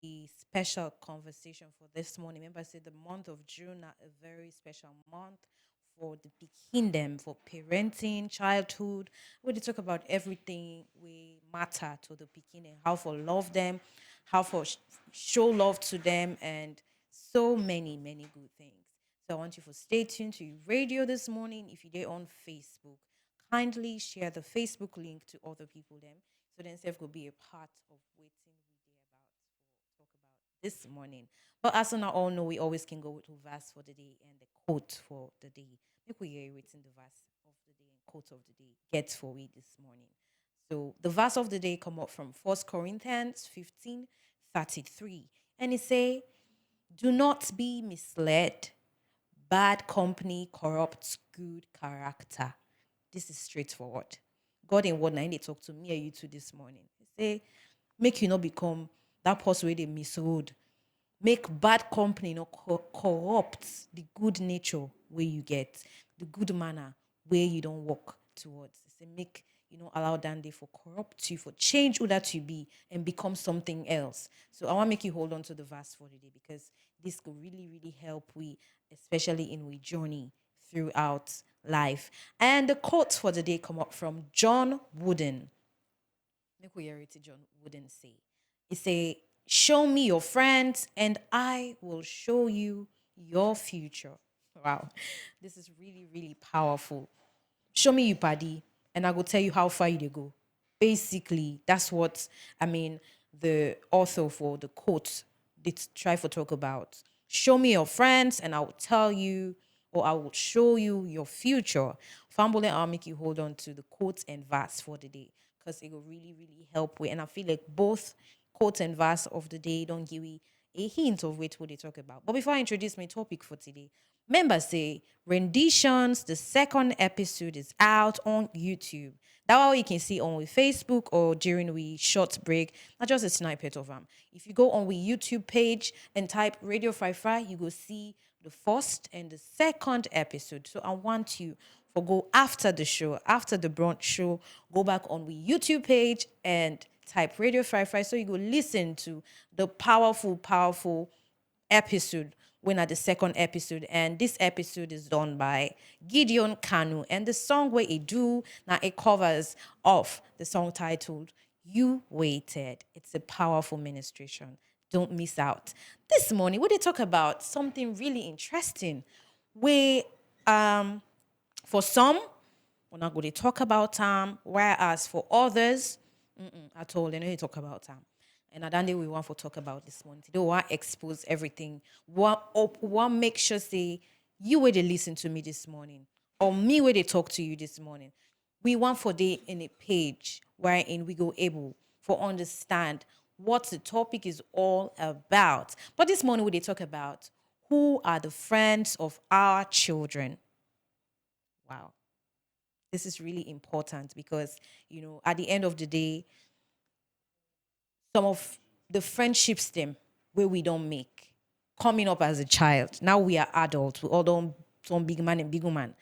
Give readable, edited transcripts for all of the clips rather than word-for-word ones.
a special conversation for this morning. Remember, I said the month of June are a very special month for the pikin them, for parenting, childhood. We dey talk about everything we matter to the pikin and how for love them, how for show love to them, and so many, many good things. So I want you to stay tuned to your radio this morning. If you're on Facebook, kindly share the Facebook link to other people them so then self will be a part of waiting we day about for talk about this morning. But as we all know, we always can go to verse for the day and the quote for the day. Make we hear written the verse of the day and quote of the day. Get for we this morning. So the verse of the day come up from First Corinthians 15:33. And it say, do not be misled. Bad company corrupts good character. This is straightforward. God in word now they talk to me and you too this morning. He say, make you not become that person where they misroad. Make bad company corrupt the good nature where you get, the good manner where you don't walk towards. He say, make allow that day for corrupt you, for change who that you be and become something else. So I want to make you hold on to the verse for today because this could really, really help we, especially in we journey throughout life. And the quote for the day come up from John Wooden. Make we hear it John Wooden say. He say, show me your friends and I will show you your future. Wow. This is really, really powerful. Show me you paddy and I will tell you how far you dey go. Basically, that's what I mean the author for the quote did try to talk about. Show me your friends and I will tell you or I will show you your future. Fambole, I'll make you hold on to the quote and verse for the day because it will really, really help with. And I feel like both quote and verse of the day don't give you a hint of what they talk about. But before I introduce my topic for today, members say renditions, the second episode is out on YouTube. That way you can see on with Facebook or during we short break. Not just a snippet of them. If you go on we YouTube page and type Radio Fry Fry, you go see the first and the second episode. So I want you for go after the show, after the brunch show, go back on we YouTube page and type Radio Fry Fry so you go listen to the powerful, powerful episode when at the second episode and this episode is done by Gideon Kanu and the song where it do now it covers of the song titled You Waited. It's a powerful ministration. Don't miss out. This morning we they talk about something really interesting where for some we're not going to talk about time, whereas for others at all. They know you talk about time. And at that day we want to talk about this morning. They want to expose everything. Want make sure say you where they listen to me this morning. Or me where they talk to you this morning. We want for day in a page wherein we go able for understand what the topic is all about. But this morning we they talk about who are the friends of our children. Wow. This is really important because, at the end of the day, some of the friendships them where we don't make coming up as a child. Now we are adults. We all don't some big man and big woman.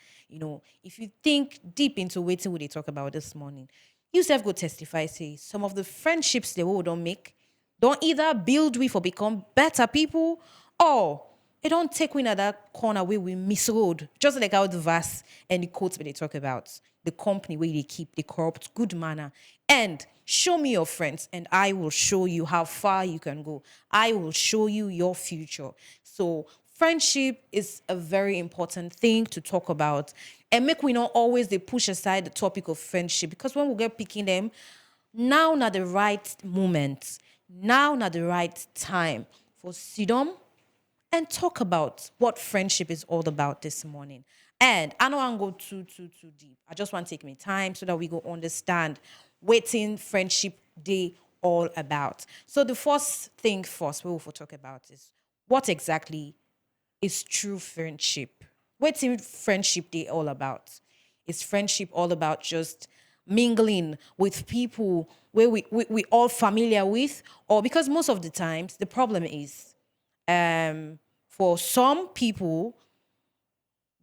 If you think deep into waiting what they talk about this morning, you self go testify, say some of the friendships they we don't make don't either build with or become better people or it don't take we in that corner where we misroad. Just like how the verse and the quotes where they talk about the company where they keep the corrupt good manner. And show me your friends, and I will show you how far you can go. I will show you your future. So friendship is a very important thing to talk about. And make we not always they push aside the topic of friendship because when we get picking them, now not the right moment, now not the right time for Sidom and talk about what friendship is all about this morning. And I don't want to go too deep. I just want to take my time so that we go understand waiting friendship day all about. So the first thing first we will talk about is what exactly is true friendship. Waiting friendship day all about? Is friendship all about just mingling with people where we all familiar with? Or because most of the times the problem is for some people,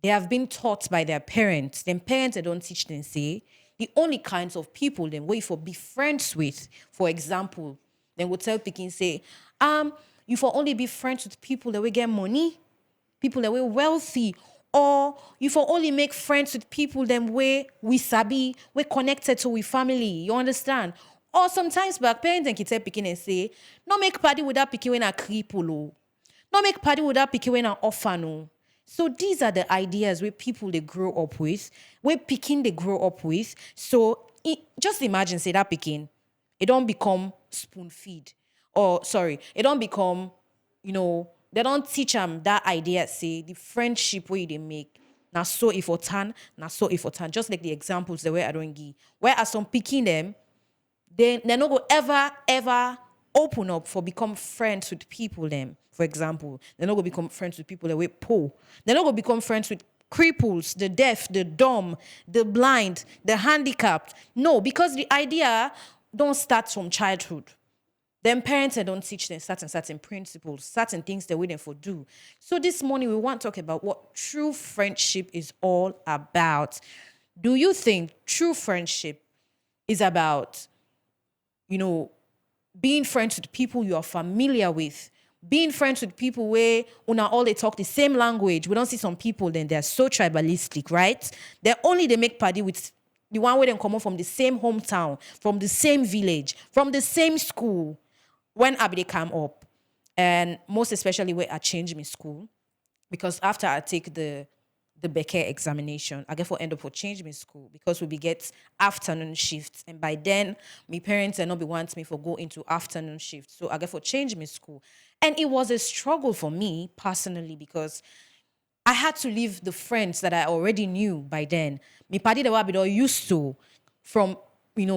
they have been taught by their parents. Then parents they don't teach them say the only kinds of people them wait for be friends with. For example, then will tell Pikin say, You for only be friends with people that will get money, people that were wealthy, or you for only make friends with people them way we sabi, we connected to we family. You understand? Or sometimes back parents and kids picking and say, no make party without picking when a cripple. Oh. No make party without picking when an orphan. Oh. So these are the ideas where people they grow up with, where picking they grow up with. So just imagine say that picking, it don't become spoon feed. Or sorry, it don't become, they don't teach them that idea, say the friendship way they make. Now so if or tan, now so if or tan. Just like the examples the way I don't give. Whereas some picking them, they're not going ever open up for become friends with people them. For example, they're not going to become friends with people that were poor. They're not going to become friends with cripples, the deaf, the dumb, the blind, the handicapped. No, because the idea don't start from childhood. Then parents don't teach them certain principles, certain things they waiting for do. So this morning we want to talk about what true friendship is all about. Do you think true friendship is about, you know, being friends with people you are familiar with, being friends with people where una all they talk the same language? We don't see some people then they're so tribalistic, right? They make party with the one where they come up from the same hometown, from the same village, from the same school. When I they come up, and most especially where I change my school, because after I take the Becker examination, I get for end up for change my school because we be get afternoon shifts. And by then, my parents and not be want me for go into afternoon shift. So I get for change my school. And it was a struggle for me personally because I had to leave the friends that I already knew by then. Me party the wabi used to from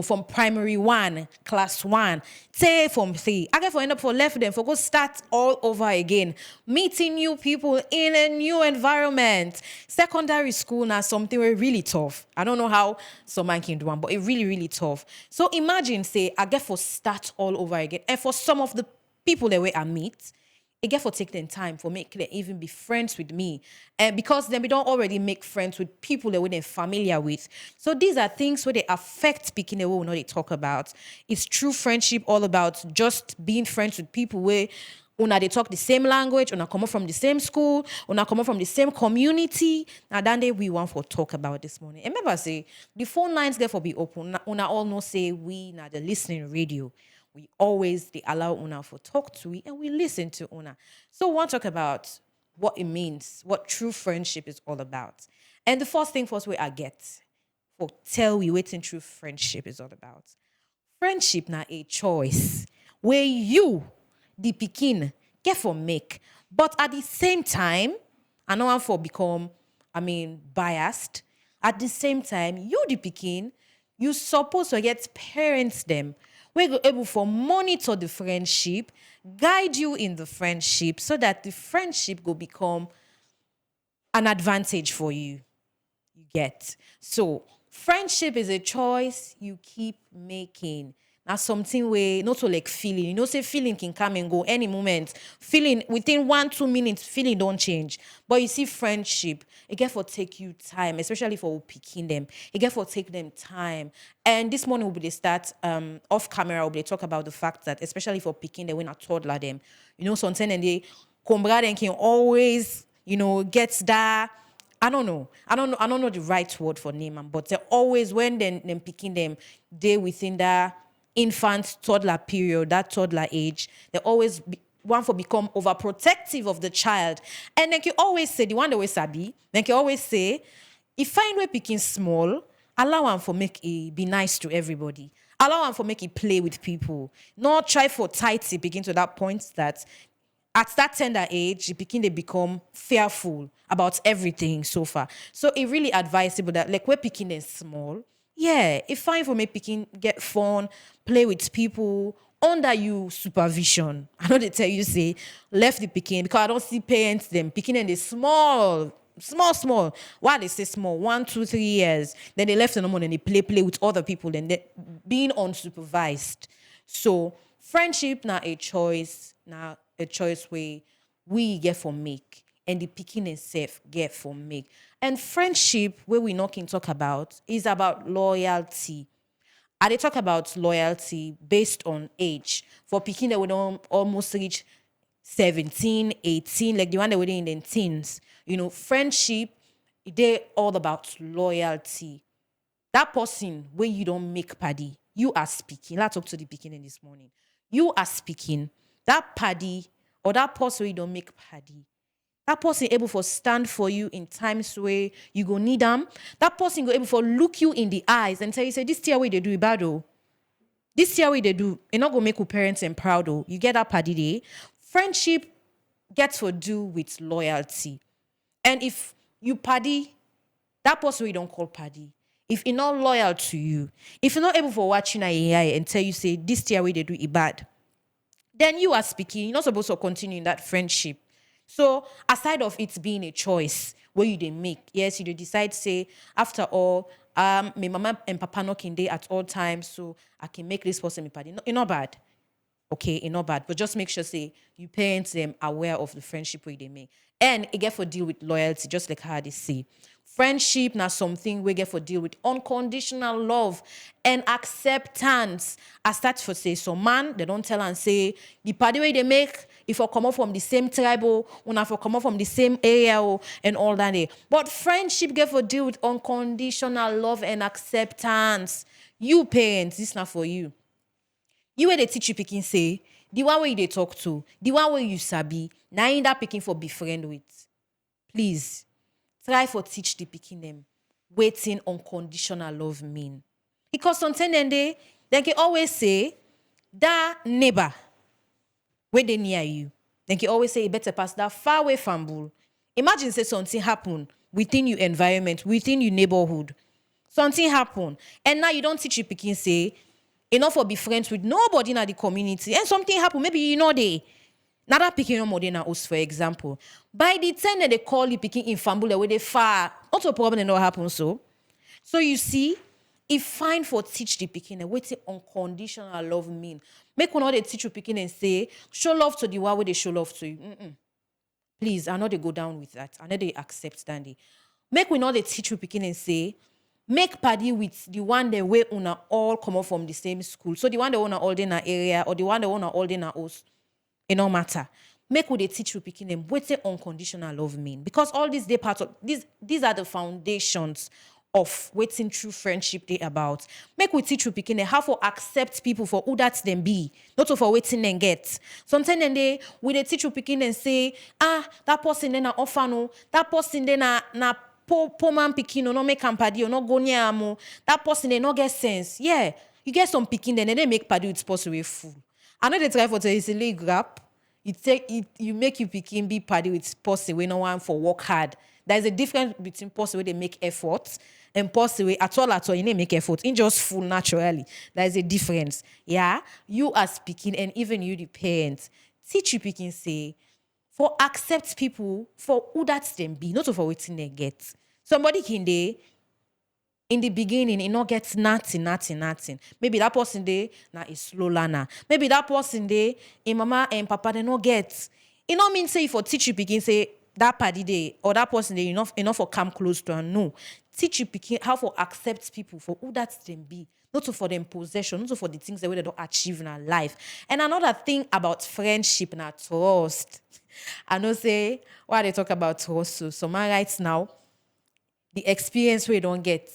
from primary one, class one, say from three. I get for end up for left them for go start all over again. Meeting new people in a new environment. Secondary school now something really tough. I don't know how some man can do one, but it really, really tough. So imagine say I get for start all over again. And for some of the people that way I meet, it get for take them time for make them even be friends with me. And because then we don't already make friends with people that we're familiar with. So these are things where they affect speaking the way we know they talk about. It's true friendship all about just being friends with people where una they talk the same language, una come up from the same school, una come up from the same community. Now that day we want for talk about this morning. And remember say the phone lines therefore be open. Una all know say we now the listening radio. We always they allow Una for talk to we and we listen to Una. So we want to talk about what it means, what true friendship is all about. And the first thing first way I get for tell we waiting true friendship is all about. Friendship na a choice where you, the pikin, get for make. But at the same time, I know I'm for become, biased. At the same time, you the pikin, you supposed to get parents them. We go able for monitor the friendship, guide you in the friendship so that the friendship will become an advantage for you. You get. So friendship is a choice you keep making. Now something where not to like feeling. Say feeling can come and go any moment. Feeling within 1-2 minutes, feeling don't change. But you see, friendship, it get for take you time, especially for picking them. It get for take them time. And this morning will be the start off camera. Will be talk about the fact that especially for picking them when I toddler them, something and they combra them can always gets that. I don't know. I don't know the right word for name, but they always when them picking them, they within that infant toddler period, that toddler age, they always want for become overprotective of the child. And then you always say the one that we sabi, then you always say, if find way picking small, allow him for make it be nice to everybody. Allow him for make it play with people. Not try for tighty begin to that point that at that tender age, the pikin they become fearful about everything so far. So it really advisable that like we're picking them small. Yeah, it's fine for me picking get fun, play with people under you supervision. I know they tell you say left the picking because I don't see parents them picking them they small. Why they say small? 1, 2, 3 years. Then they left the normal and they play with other people. Then they being unsupervised. So friendship now a choice. Now a choice where we get for make and the picking itself get for make. And friendship, where we not can talk about, is about loyalty. I they talk about loyalty based on age. For picking that we don't almost reach 17, 18, like the one that we're in the teens. Friendship, they all about loyalty. That person where you don't make paddy, you are speaking. Let's talk to the beginning this morning. You are speaking. That paddy or that person where you don't make paddy. That person able for stand for you in times where you go need them. That person go able for look you in the eyes and tell you, say, this year way they do it bad oh. This year way they do, it not gonna make your parents and proud oh. You get that paddy day. Friendship gets to do with loyalty. And if you paddy, that person we don't call paddy. If you're not loyal to you, if you're not able for watching AI and tell you, say, this year way they do it bad, then you are speaking. You're not supposed to continue in that friendship. So aside of it being a choice where you they make, yes, you dey decide, say, after all, my mama and papa knocking day at all times, so I can make this person my party. No, it's not bad. Okay, it's not bad. But just make sure, say, you parents them aware of the friendship where they make. And it get for deal with loyalty, just like how they say. Friendship now something we get for deal with unconditional love and acceptance. I start for say some man, they don't tell and say the party way they make if I come up from the same tribe or when I come up from the same area and all that. But friendship get for deal with unconditional love and acceptance. You parents, this not for you. You where they teach you picking say, the one way they talk to, the one way you sabi, now in that picking for be friend with. Please, try for teach the picking them waiting unconditional love mean. Because sometimes they can always say, that neighbor, where they near you, they can always say, it better pass that far away from bull. Imagine say something happen within your environment, within your neighborhood. Something happen. And now you don't teach your picking say, enough for be friends with nobody in the community. And something happen, maybe you know they. Now that picking on more than us, for example. By the time that they call you picking in Fambula where they far, not a problem that happen so. So you see, if fine for teach the picking and waiting unconditional love mean. Make one they teach you picking and say, show love to the one where they show love to you. Please, I know they go down with that. I know they accept that. Make we know they teach you picking and say, make party with the one that we una all come up from the same school. So the one that wanna all in our area or the one that wanna all in our house, it no matter. Make what they teach you picking them what say unconditional love mean. Because all these they part of these are the foundations of waiting true friendship they about. Make we teach you picking them how to accept people for who that them be, not for waiting and get. Sometimes then they teach you picking and say, that person then na orphan, that person then na poor man picking no make party or no go near amo. That person they no get sense. Yeah, you get some picking then they make party with person with fool. I know they try for say leg grab. You make you picking be party with person we no one for work hard. There's a difference between person where they make effort and person where at all you make effort. In just full naturally. There's a difference. Yeah, you are speaking and even you the parents teach you picking say for accept people for who that's them be, not for waiting they get. Somebody can they in the beginning, it not gets nothing. Maybe that person there now is slow learner. Maybe that person there, in mama and papa they not get. It not mean say for teach you begin say that party day or that person there enough for come close to and no. Teach you begin how for accept people for who that them be. Not to for them possession, not to for the things that they don't achieve in our life. And another thing about friendship and trust. I know say why they talk about trust. So my right now, the experience we don't get.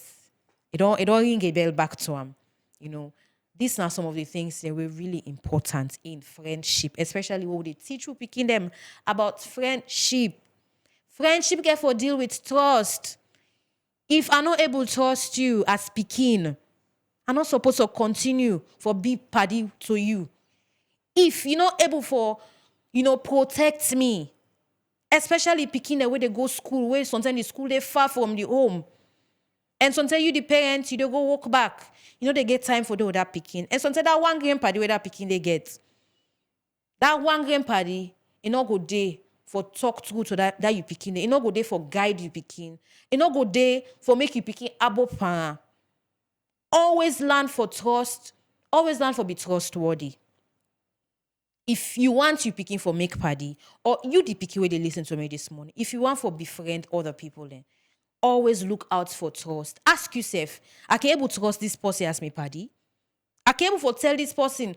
It don't ring a bell back to them. These are some of the things that were really important in friendship, especially when they teach you picking them about friendship. Friendship get for deal with trust. If I'm not able to trust you as speaking, I'm not supposed to continue for be party to you. If you're not able for, protect me, especially picking the way they go school, where sometimes the school they far from the home. And sometimes you the parents, you don't go walk back. They get time for the other picking. And sometimes that one grand party where that picking they get. That one grand party, it not go day for talk through to that you picking. It not go day for guide you picking. It not go day for make you picking abo pan. Always learn for trust. Always learn for be trustworthy. If you want you picking for make party, or you the picking where they listen to me this morning, if you want for befriend other people then, always look out for trust. Ask yourself, I can able to trust this person as my party? I can able for tell this person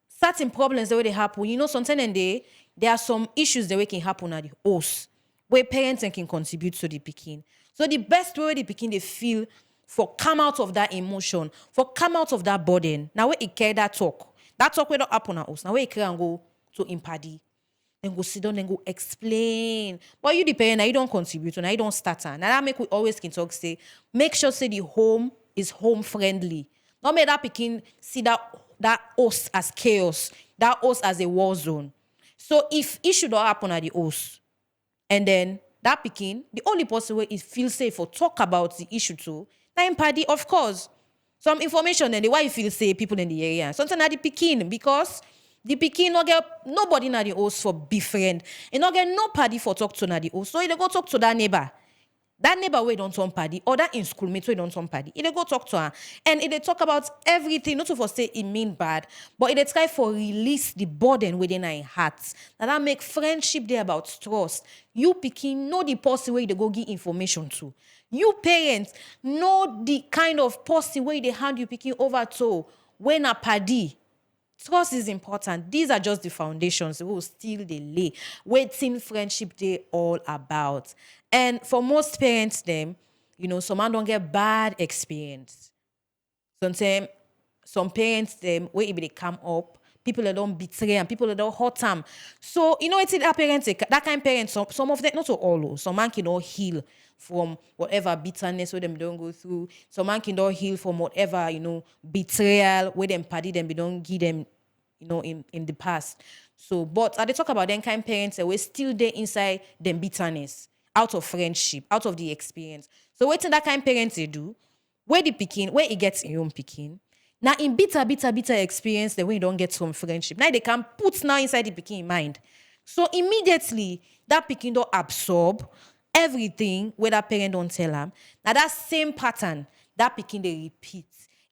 certain problems the way they happen. You know, sometimes and there are some issues the way can happen at the house where parents can contribute to the picking. So the best way the picking they feel for come out of that emotion, for come out of that burden. Now where it care that talk. That talk will not happen at us. Now where it can go to impadi. Then go sit down, then go explain. But you the parent, now you don't contribute, now you don't start. Now that make we always can talk say, make sure say the home is home friendly. Not make that picking see that house as chaos, that house as a war zone. So if issue don't happen at the house, and then that picking, the only person where it feel safe for talk about the issue too, now in party, of course. Some information and the why you feel say people in the area. Something at the picking because the pikin no get nobody na the house for befriend. E no get no party for talk to na the house. So he dey go talk to that neighbor. That neighbor wey don turn party or that in schoolmate wey don turn party. He dey go talk to her. And he dey talk about everything. Not to for say it mean bad, but he dey try for release the burden within her heart. That make friendship there about trust. You pikin know the person where they go give information to. You parents know the kind of person where they hand you picking over to when a party. Trust is important. These are just the foundations we will still they lay. Waiting friendship they all about. And for most parents, them, you know, some man don't get bad experience. Sometimes some parents them where if they come up, people that don't betray and people that don't hurt them. So you know it's that parents that kind of parents. Some of them not so all. Some man cannot heal from whatever bitterness where them don't go through. Some man cannot heal from whatever betrayal where them party them we don't give them in the past. So but I they talk about them kind of parents that were still there inside them bitterness out of friendship, out of the experience. So waiting that kind of parents they do, where the picking, where it gets in your own picking. Now in bitter experience, the way you don't get some friendship. Now they can put now inside the picking in mind. So immediately that picking don't absorb everything where that parent don't tell them. Now that same pattern, that picking they repeat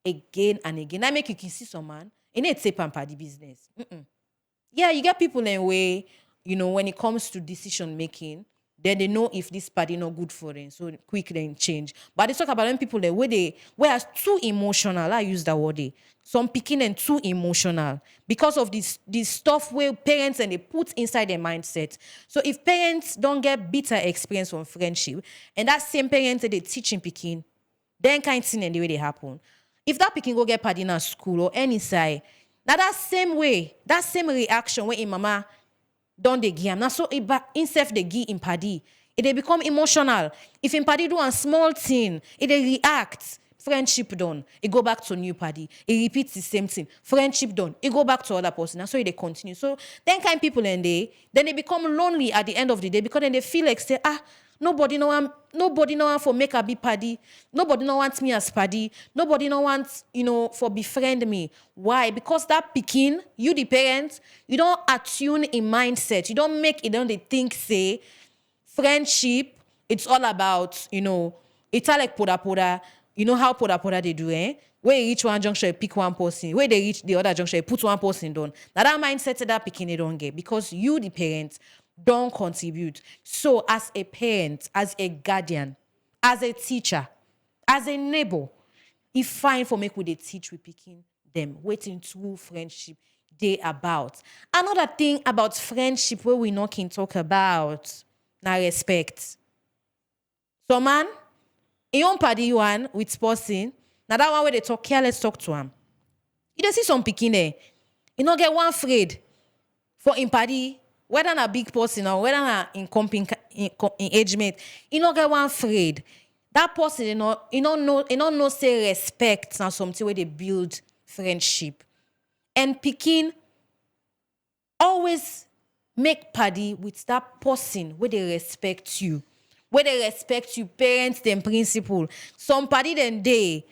again and again. That make you can see some man, it ain't say pamper the business. Yeah, you get people in a way, when it comes to decision making, then they know if this party not good for them. So quick then change. But they talk about them people that where too emotional. I use that word. Some picking and too emotional because of this stuff where parents and they put inside their mindset. So if parents don't get bitter experience from friendship, and that same parents that they teaching picking, then kind of thing and the way they happen. If that picking go get party in a school or any side, now that same way, that same reaction when mama don't they give now so instead they give in paddy, it they become emotional. If in paddy do a small thing, it they react. Friendship done, it go back to new party. It repeats the same thing. Friendship done, it go back to other person. And so they continue. So then kind people then they become lonely at the end of the day because then they feel like say nobody no one for make a be paddy. Nobody no wants me as paddy. Nobody no wants, for befriend me. Why? Because that picking, you the parents, you don't attune in mindset. You don't make it, don't they think, say, friendship, it's all about, it's all like poda. You know how poda they do, eh? Where you reach one junction, you pick one person. Where they reach the other junction, you put one person down. Now that mindset that picking they don't get because you, the parents, don't contribute. So as a parent, as a guardian, as a teacher, as a neighbor, it's fine for make with they teach we picking them, waiting true friendship they about. Another thing about friendship where we not can talk about now respect. So man, in your party one with person, now that one where they talk here, let's talk to him. You don't see some picking there. You don't get one afraid for in party. Whether na big person or whether na in engagement, you don't get one afraid. That person, you don't know say respect na something where they build friendship. And picking always make party with that person where they respect you. Where they respect you, parents, them principle. Some party then they.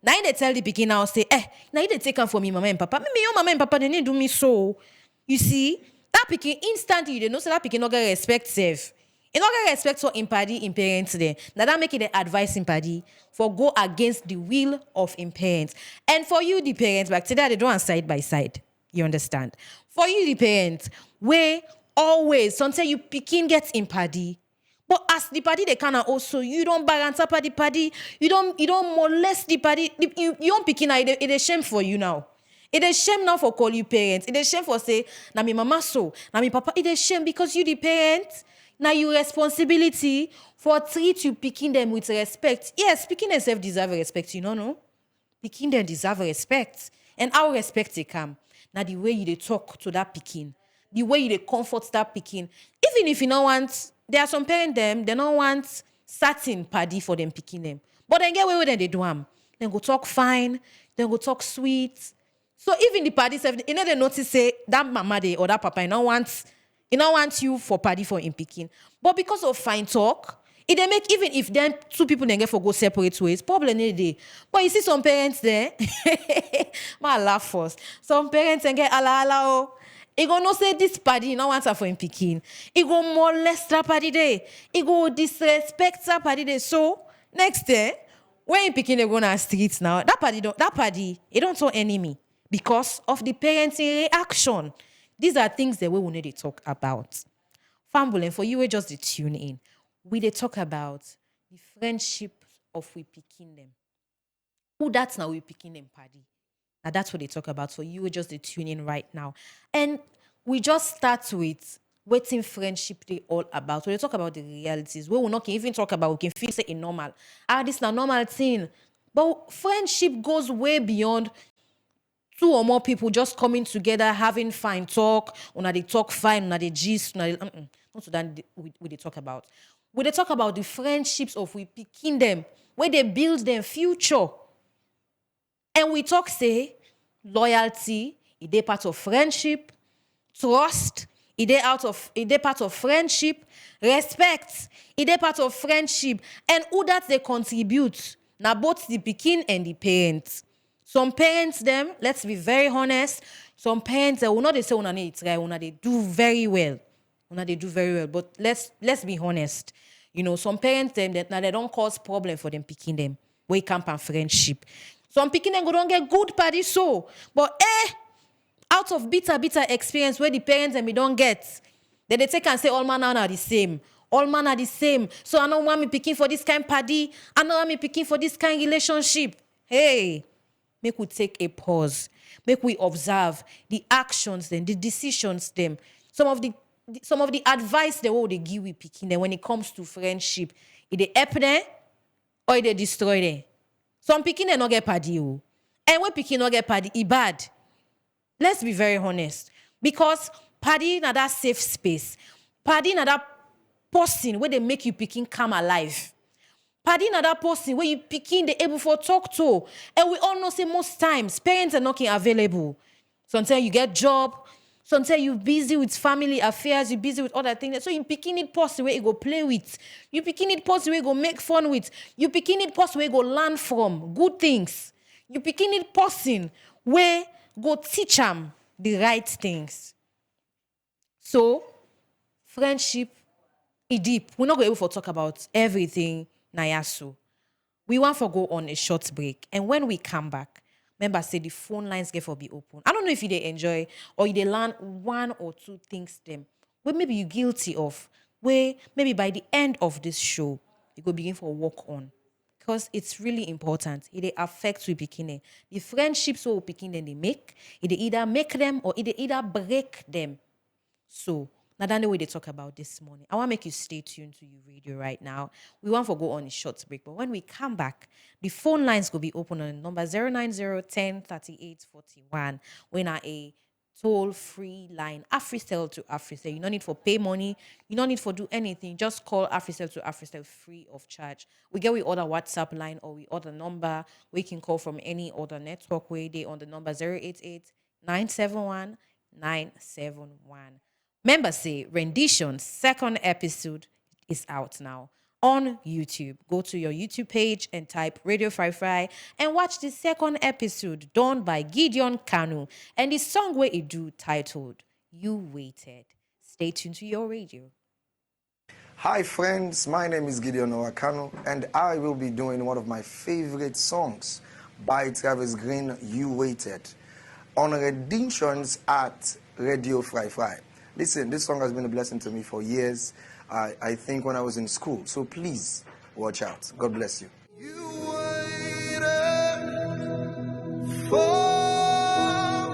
Now they tell the picking now say, now they take them for me, mama and papa. Me, your mama and papa, they didn't do me so. You see? That picking instantly, they know so that picking not get respect safe. You not get respect for in parents there. Now that make it the advice in party for go against the will of in parents. And for you, the parents, back today they don't side by side. You understand? For you, the parents, where always sometimes you picking gets in party. But as the party they can also, you don't balance up at the party, you don't molest the party, you don't picking it a shame for you now. It is shame now for call you parents. It is shame for say, na me mama so, na me papa. It is shame because you the parents. Now your responsibility for treat you picking them with respect. Yes, picking themselves deserve respect, you know, no? Picking them deserve respect. And how respect they come. Now the way you they talk to that picking, the way you they comfort that picking. Even if you don't want, there are some parents them, they don't want certain paddy for them picking them. But then get away with them, they do them. Then go talk fine, then go talk sweet. So even the party self, you know they notice say that mama they or that papa, you don't want you for party for him picking. But because of fine talk, it they make even if then two people then get for go separate ways, problem any day. But you see some parents there, my laugh first. Some parents and get ala ala oh. He go no say this party, no answer for him picking. He go molest that party day. He go disrespect that party day. So next day, when you picking they go on the streets now, that party, it don't turn enemy because of the parenting reaction. These are things that we need to talk about. Family, for you, we just to tune in. We they talk about the friendship of we picking them. Who that's now we picking them party. Now that's what they talk about. For you, we just to tune in right now. And we just start with waiting friendship they all about. So they talk about the realities. We will not even talk about we can feel say it normal. This is a normal thing. But friendship goes way beyond two or more people just coming together, having fine talk, una they talk fine, una they gist, una they, not so that we they talk about. We they talk about the friendships of we picking them, where they build them future. And we talk say loyalty, is they part of friendship, trust, is they part of friendship, respect, is they part of friendship, and who that they contribute. Now both the pikin and the parents. Some parents, them, let's be very honest, some parents, they will not they say una need try, una they do very well. Una they do very well. But let's be honest. You know, some parents, them, now they don't cause problem for them picking them. Wake camp and friendship. Some picking them go don't get good party so. But out of bitter experience where the parents and we don't get, then they take and say all man are the same. All man are the same. So I don't want me picking for this kind of party. I don't want me picking for this kind of relationship. Hey. Make we take a pause. Make we observe the actions, then the decisions, them. Some of the advice they give we picking them when it comes to friendship. It they help them or it they destroy them. Some picking they not get party. And when picking not get party, it bad. Let's be very honest. Because party na that safe space. Party na that person where they make you picking come alive. Pardon another person where you picking the able for talk to. And we all know say most times parents are not available. Sometimes you get job. Sometimes you're busy with family affairs. You're busy with other things. So you picking it person where you go play with. You picking it person where you go make fun with. You picking it person where you go learn from good things. You picking it person where go teach them the right things. So friendship is deep. We're not going to able to talk about everything. Nayasu. We want to go on a short break. And when we come back, remember, say the phone lines get for be open. I don't know if you they enjoy or you they learn one or two things them where maybe you're guilty of, where maybe by the end of this show, you go begin for work on. Because it's really important. It affects we beginning. The friendships we beginning they make, it either make them or it either break them. So now that's the way they talk about this morning. I want to make you stay tuned to your radio right now. We want to go on a short break. But when we come back, the phone lines will be open on number 090103841. We're not a toll-free line. AfriCell to AfriCell. You don't need for pay money. You don't need for do anything. Just call AfriCell to AfriCell free of charge. We get we other WhatsApp line or we other number. We can call from any other network where they on the number 088 971 971. Remember, say Rendition's second episode is out now on YouTube. Go to your YouTube page and type Radio Fry Fry and watch the second episode done by Gideon Kanu and the song where it do titled You Waited. Stay tuned to your radio. Hi friends, my name is Gideon Kanu and I will be doing one of my favorite songs by Travis Green, You Waited, on Renditions at Radio Fry Fry. Listen, this song has been a blessing to me for years. I think when I was in school. So please watch out. God bless you. You waited for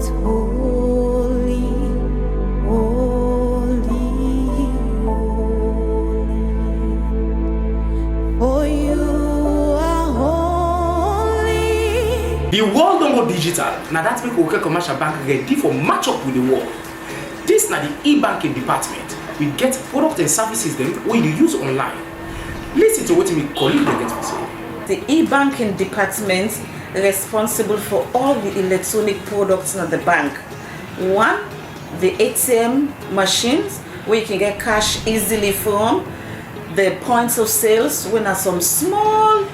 holy, holy, holy. For you are holy. The world don't go digital. Now that make okay commercial bank ready for match up with the world. This na the e-banking department. We get products and services them when you use online. Listen to what my colleague they get to say. The e-banking department responsible for all the electronic products in the bank. One, the ATM machines where you can get cash easily from. The points of sales when are some small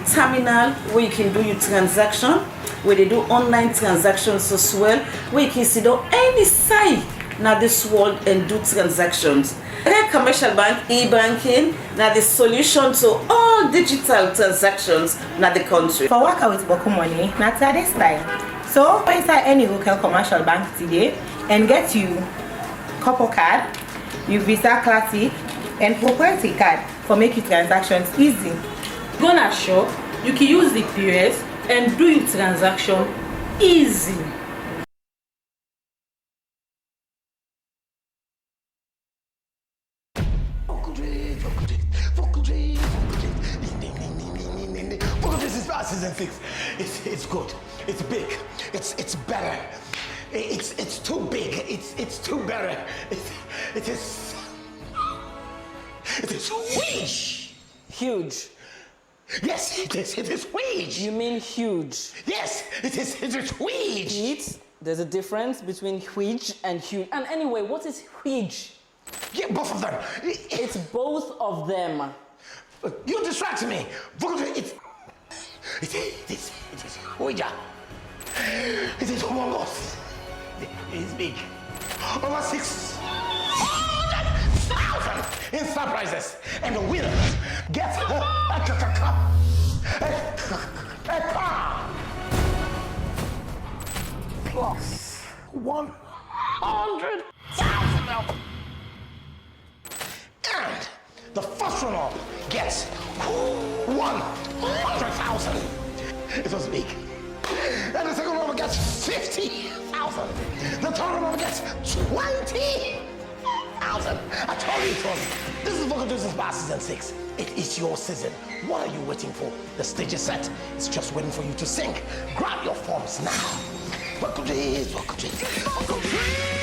terminal where you can do your transaction, where they do online transactions as well, where you can sit down any side now this world and do transactions. The commercial bank e-banking now the solution to all digital transactions in the country. For work with Boku Money, not at this time. So go inside any local commercial bank today and get you couple card, your Visa Classic, and proprietary card for making transactions easy. Go na shop, you can use the POS and do your transaction easy. This is past season 6. It's good. It's big. It's better. It's too big. It's too better. It is huge. Huge. Yes, it is huge. You mean huge? Yes, it is huge. Pete, there's a difference between huge and huge. And anyway, what is huge? Yeah, both of them. It's both of them. You distract me. It is huge. It is humongous. It is big. Over 6,000 in surprises. And the winner gets a car. Plus 100,000. And the first runner gets 100,000. It was big. And the second runner gets 50,000. The third runner gets 20,000. I told you it was. This is Vocal Juice's past season 6. It is your season. What are you waiting for? The stage is set. It's just waiting for you to sing. Grab your forms now. Vocal Juice, Vocal Juice, Vocal Juice.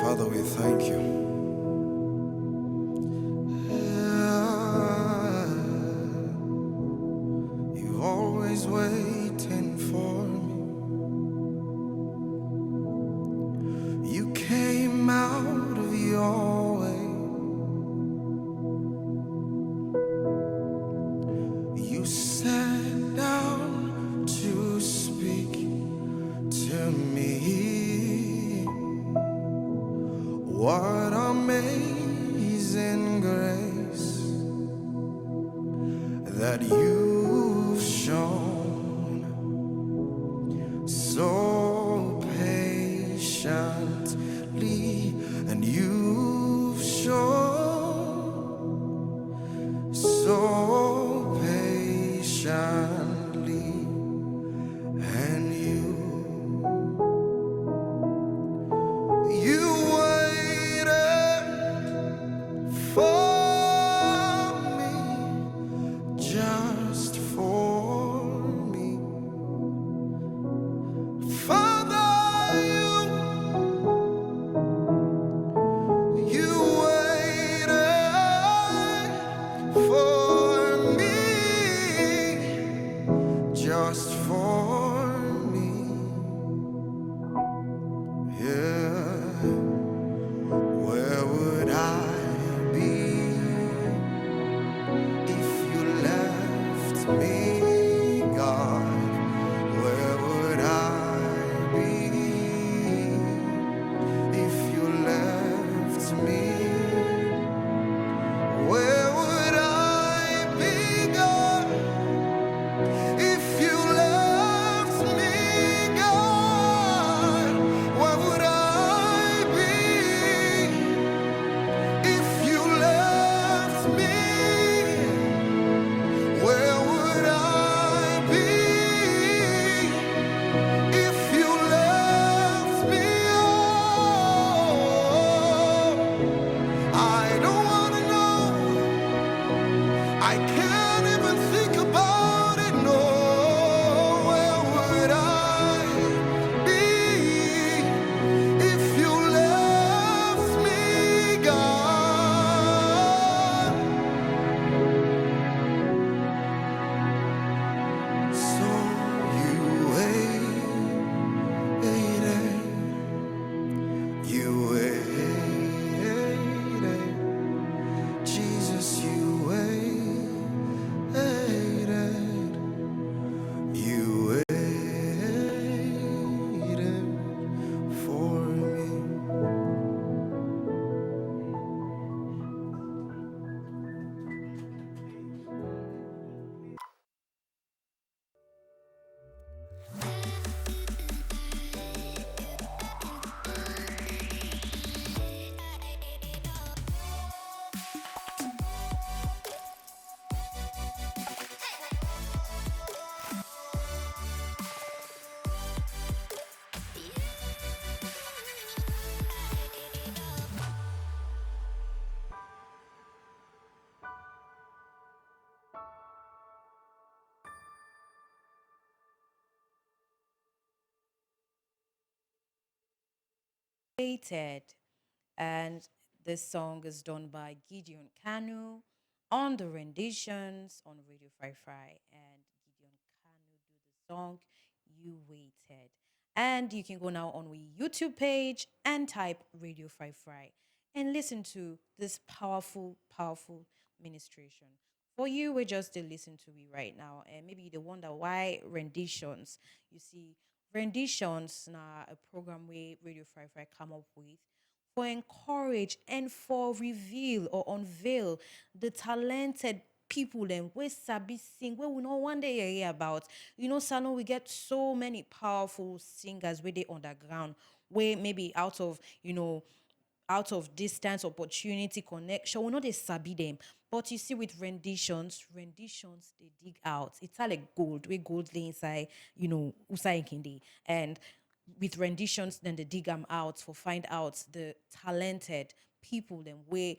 Father, we thank you. You're always waiting for me. You came out of your way. You sat down to speak to me. What amazing grace that you've shown, so patiently, and you've shown so patiently, and you waited for me, just for me. Waited. And this song is done by Gideon Kanu on the renditions on Radio Fry Fry. And Gideon Kanu do the song You Waited. And you can go now on we YouTube page and type Radio Fry Fry and listen to this powerful, powerful ministration. For you, we just to listen to it right now, and maybe they wonder why renditions. You see, renditions na a program where Radio Fry Fry come up with for encourage and for reveal or unveil the talented people them we sabi sing where we know one day hear about. You know, Sano, we get so many powerful singers where they underground, where maybe out of distance, opportunity, connection. We know they sabi them. But you see, with renditions they dig out. It's all like gold, where gold lay inside, Usai Kindi. And with renditions, then they dig them out for find out the talented people, then where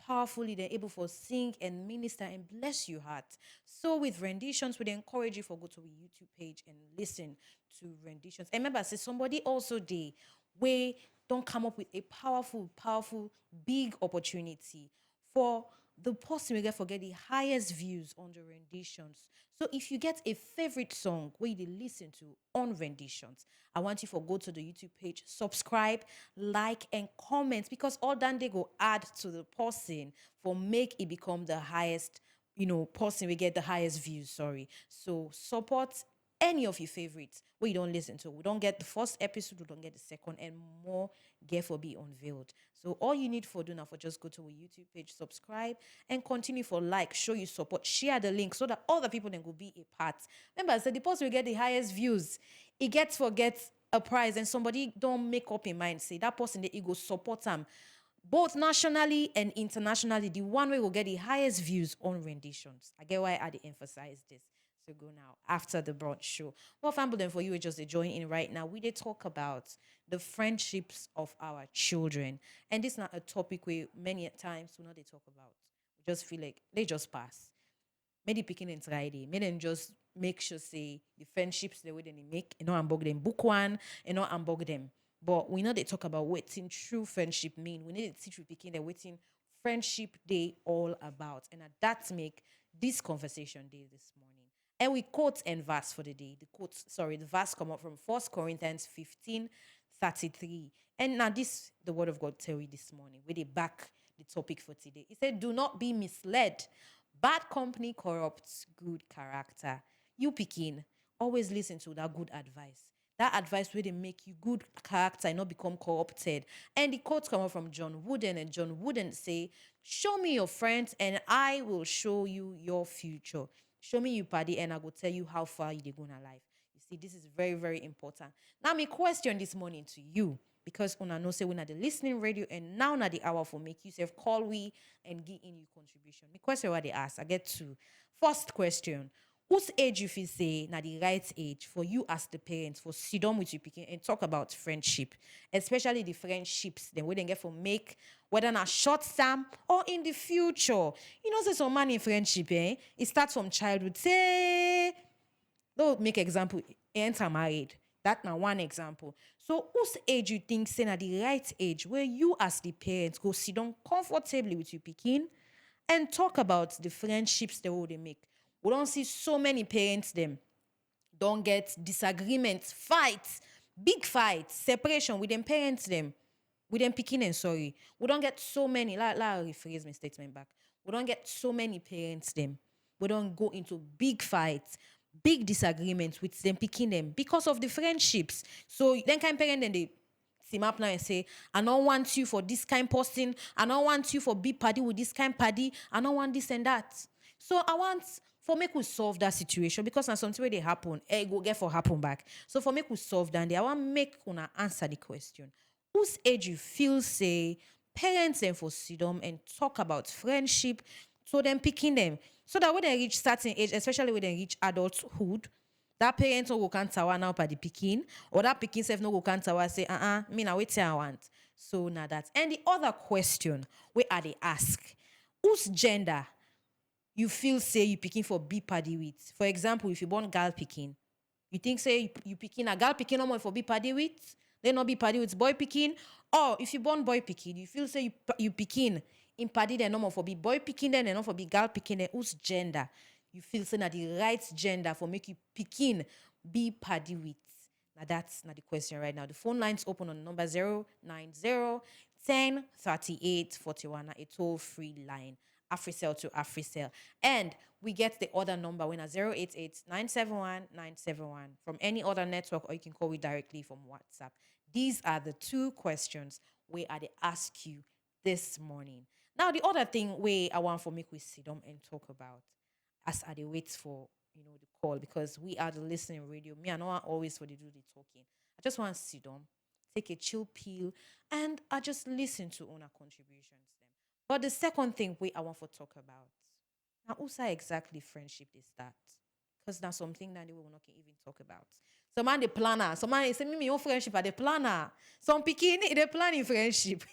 powerfully they're able for sing and minister and bless your heart. So with renditions, we encourage you for go to our YouTube page and listen to renditions. And remember, say somebody also they where don't come up with a powerful, powerful, big opportunity for the person will get forget the highest views on the renditions. So if you get a favorite song where you listen to on renditions, I want you for go to the YouTube page, subscribe, like, and comment because all done they go add to the person for make it become the highest, person we get the highest views. Sorry. So support any of your favorites where you don't listen to. We don't get the first episode, we don't get the second, and more get for be unveiled. So all you need for do now for just go to our YouTube page, subscribe, and continue for like, show you support, share the link so that other people then will be a part. Remember, I said the post will get the highest views. It gets a prize, and somebody don't make up in mind, say that person the ego support them both nationally and internationally. The one way will get the highest views on renditions. I get why I did emphasize this. So go now after the brunch show. Well, family, then for you, just to join in right now. We did talk about the friendships of our children, and this is not a topic we many times we know they talk about. We just feel like they just pass. Maybe picking and try day. May them just make sure say the friendships the way they make, unbog them. Book one, unbog them. But we know they talk about what in true friendship mean. We need to teach we picking the waiting friendship day all about. And that make this conversation day this morning. And we quote and verse for the day. The verse come up from 1 Corinthians 15:33. And now this, the word of God tell you this morning, where they back the topic for today. It said, do not be misled. Bad company corrupts good character. You picking, always listen to that good advice. That advice where they make you good character and not become corrupted. And the quote come up from John Wooden, and John Wooden say, show me your friends and I will show you your future. Show me you party and I will tell you how far you're going to life. You see, this is very, very important. Now, my question this morning to you, because una know say we're not the listening radio and now not the hour for make you say call we and give in your contribution. My question what they ask, I get to. First question, whose age you feel say na the right age for you as the parents for sit down with you picking and talk about friendship, especially the friendships then we then get for make whether na short term or in the future. You know, say some man in friendship, it starts from childhood. Say, don't make example, enter married. That now one example. So whose age you think say na the right age where you as the parents go sit down comfortably with your picking and talk about the friendships they make. We don't see so many parents them don't get disagreements, fights, big fights, separation with them parents them, with them picking and sorry. We don't get so many. Let rephrase my statement back. We don't get so many parents them. We don't go into big fights, big disagreements with them picking them because of the friendships. So then kind parent then they team up now and say, I don't want you for this kind person. I don't want you for big party with this kind party. I don't want this and that. So I want for make we solve that situation because now something where they happen, go get for happen back. So for make we solve that, I want make una answer the question. Whose age you feel say parents and for sit down and talk about friendship, so them picking them. So that when they reach certain age, especially when they reach adulthood, that parent no go can't tower now by the picking, or that picking self no go can't tower say, me now wait I want. So now that. And the other question, where are they ask? Whose gender you feel say you picking for be party with? For example, if you born girl picking, you think say you picking a girl picking no more for be party with? They not be party with boy picking. Or if you born boy picking, you feel say you picking in party then no more for be boy picking then and not for be girl picking then whose gender you feel say na the right gender for make you picking be party with. Now that's not the question right now. The phone lines open on number 090 10 38 41. A toll-free line. AfriCell to AfriCell. And we get the other number when at 088 971 971 from any other network, or you can call me directly from WhatsApp. These are the two questions we are to ask you this morning. Now, the other thing we I want for make we sit down and talk about as I dey wait for the call, because we are the listening radio. Me, I know I always for the do the talking. I just want to sit down, take a chill pill, and I just listen to owner contributions them. But the second thing I want to talk about now, also exactly friendship they start, because that's something that we will not even talk about. Some man the planner, some man say me own friendship are the planner. Some picking they planning friendship.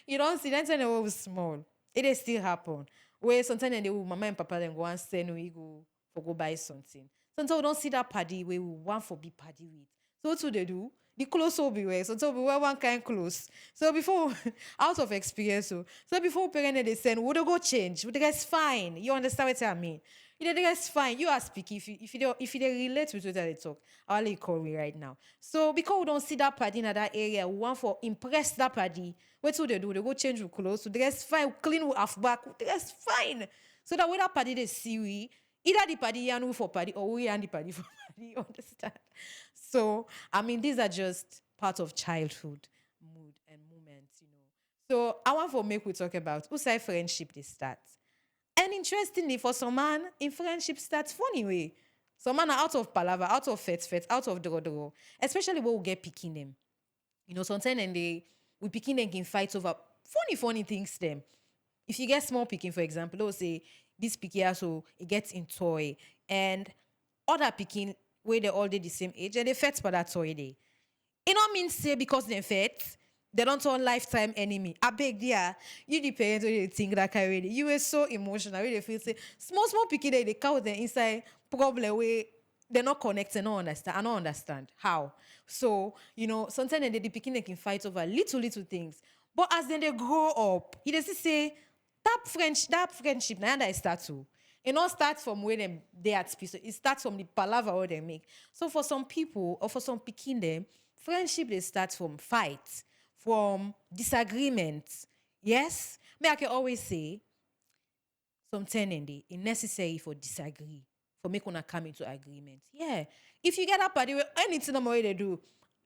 You don't see that when they were small. It is still happen. Where sometimes they will mama and papa then go and send we go for go buy something. Sometimes we don't see that party where we want for be party with. So what do they do? The clothes will be wear. Sometimes we wear one kind clothes. So before out of experience, so before parents they send, would they go change? Would the guys fine? You understand what I mean? You know, the guys fine. You are speaking if you don't relate with what they talk. I'll let you call me right now. So because we don't see that party in that area, we want for impress that party. What do? They go change with clothes. So the guys fine, clean with half back. The guys fine. So that when that party they see we, either the party and for party or we and the party for party. You understand? So I mean, these are just part of childhood mood and moments. So I want for make we talk about who say friendship they start. And interestingly, for some man, in friendship starts funny way. Some man are out of palaver, out of fet, out of dro. Especially when we get picking them. Sometimes and we picking them can fight over funny things them. If you get small picking, for example, they'll say this picking so it gets in toy, and other picking where they all did the same age and they fight for that toy day. It don't mean say because they fight, they don't turn lifetime enemy. I beg dear, you the parents when you think that already. You were so emotional. Really feel say small picking they count them inside problem where they're not connected. I don't understand how. So sometimes they picking they can fight over little things. But as then they grow up, you just say that friendship now that it starts to. It not start from where they at peace. It starts from the palaver what they make. So for some people or for some picking them, friendship they start from fights, from disagreements. Yes? Me, I can always say, sometimes it's necessary for disagree, for make una come into agreement. Yeah. If you get up at the anything no they do,